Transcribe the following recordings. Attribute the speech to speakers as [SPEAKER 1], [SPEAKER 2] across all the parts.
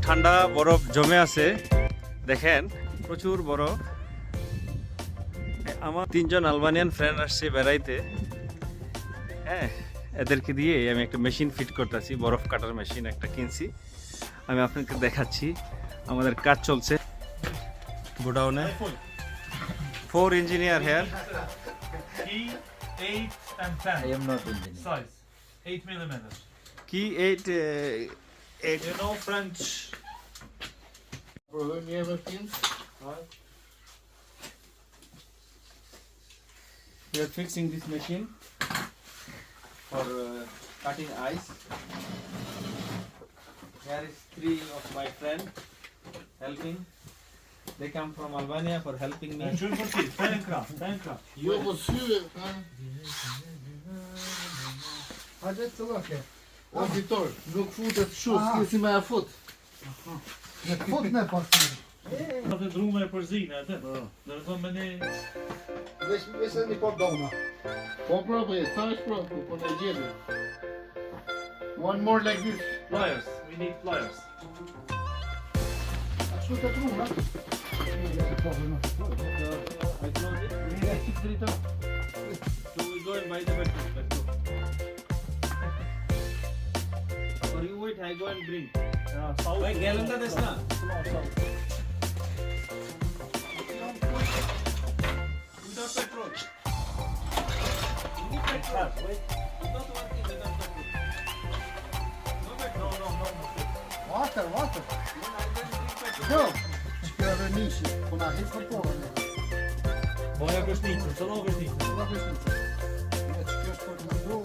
[SPEAKER 1] ঠান্ডা বরফ জমে আছে, দেখেন প্রচুর বরফ। আমার 3জন আলবানিয়ান ফ্রেন্ড আসছে বেড়াইতে। হ্যাঁ, এদেরকে দিয়ে আমি একটা মেশিন ফিট করতেছি, বরফ কাটার মেশিন একটা কিনছি। আমি আপনাকে দেখাচ্ছি, আমাদের কাজ চলছে গোডাউনে। 4 engineer hair.
[SPEAKER 2] Key 8 and 10.
[SPEAKER 3] I am not engineer.
[SPEAKER 2] Size 8 millimeters.
[SPEAKER 1] কি 8
[SPEAKER 2] You know French?
[SPEAKER 4] Premier machines.
[SPEAKER 1] We are fixing this machine for cutting ice. Here is 3 of my friend helping. They come from Albania for helping me.
[SPEAKER 2] Schön versteht. Fankraft.
[SPEAKER 4] Jag var sur.
[SPEAKER 5] Hadi tillbaka.
[SPEAKER 4] Auditor, nu fotet sjukt, ska se med fot.
[SPEAKER 5] Med fot ne pasir.
[SPEAKER 2] Dat is droom met porcine, hè? Dat is men
[SPEAKER 5] Wees er niet op dona.
[SPEAKER 4] Compra på ett tagsprov på den gelen. One more like this.
[SPEAKER 2] pliers. We need pliers.
[SPEAKER 5] Sluta trona.
[SPEAKER 1] I close it. So we go and buy the battery. Let's go. Or you wait, I go and bring. Why gallon da desna? Without petrol. You need petrol. Wait. Without working without petrol. No petrol. No.
[SPEAKER 5] Water.
[SPEAKER 1] Then I can bring petrol.
[SPEAKER 5] Go. Çıkıyor nişi. Buna hiç kapı
[SPEAKER 2] Moja gośnica, co nowa gośnica?
[SPEAKER 5] Ja çıkıyor bu.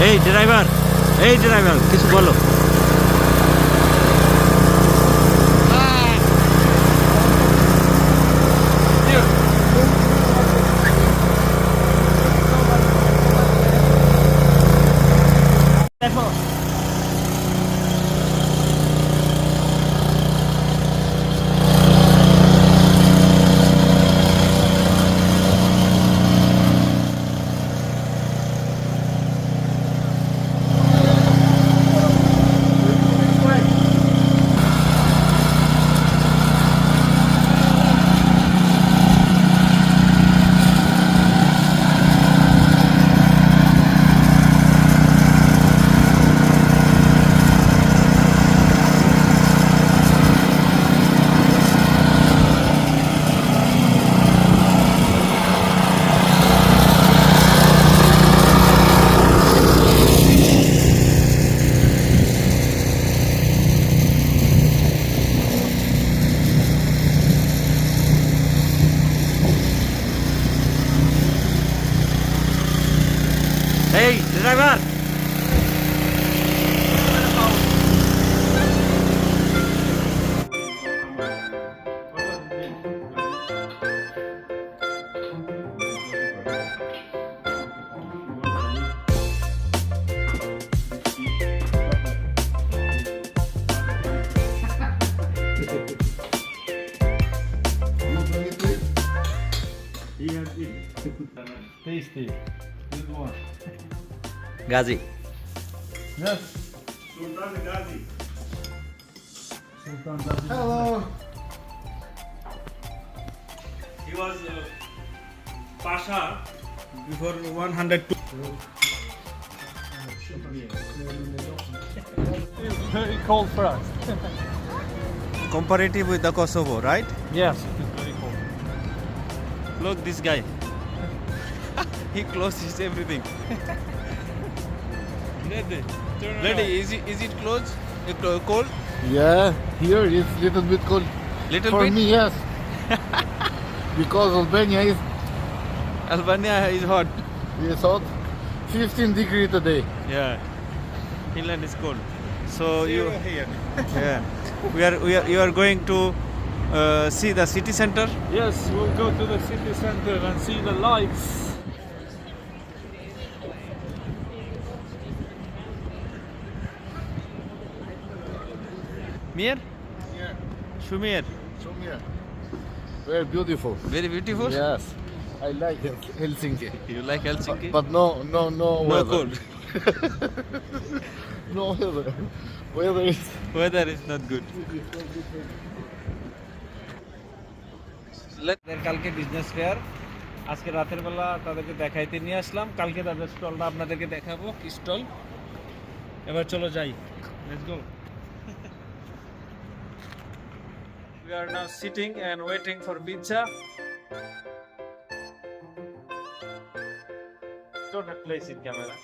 [SPEAKER 1] এই driver কিছু বলো। এই driver,
[SPEAKER 2] Tasty. Good one.
[SPEAKER 1] Gazi
[SPEAKER 2] Yes.
[SPEAKER 5] Hello.
[SPEAKER 1] He was Pasha before 102.
[SPEAKER 2] It's very cold for us.
[SPEAKER 1] Comparative with the Kosovo, right?
[SPEAKER 2] Yes, it is very cold.
[SPEAKER 1] Look, this guy. He closes everything. Lady, is it closed? Cold?
[SPEAKER 4] Yeah, here it's little bit cold.
[SPEAKER 1] Little
[SPEAKER 4] For
[SPEAKER 1] bit?
[SPEAKER 4] me, yes. Because Albania
[SPEAKER 1] Albania is hot.
[SPEAKER 4] is hot. 15 degree today.
[SPEAKER 1] Yeah. Finland is cold. So you
[SPEAKER 2] here.
[SPEAKER 1] yeah. You are going to see the city center.
[SPEAKER 2] Yes, we'll go to the city center and see the lights.
[SPEAKER 1] Mir?
[SPEAKER 4] Yeah.
[SPEAKER 1] Shumir.
[SPEAKER 4] Very beautiful.
[SPEAKER 1] Very beautiful.
[SPEAKER 4] Yes. I like Helsinki.
[SPEAKER 1] You like Helsinki?
[SPEAKER 4] But no
[SPEAKER 1] no
[SPEAKER 4] weather.
[SPEAKER 1] cold.
[SPEAKER 4] No weather. Weather is
[SPEAKER 1] Weather is not good. কালকে business fair আজকে রাতের বেলা তাদেরকে দেখাইতে নিয়ে আসলাম কালকে তাদের স্টলটা আপনাদেরকে দেখাবো কি স্টল এবার চলো যাই let's go We are now sitting and waiting for pizza. Don't have place in camera.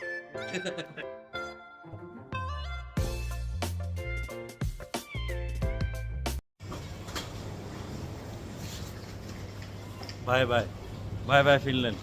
[SPEAKER 1] Bye bye. Bye bye Finland.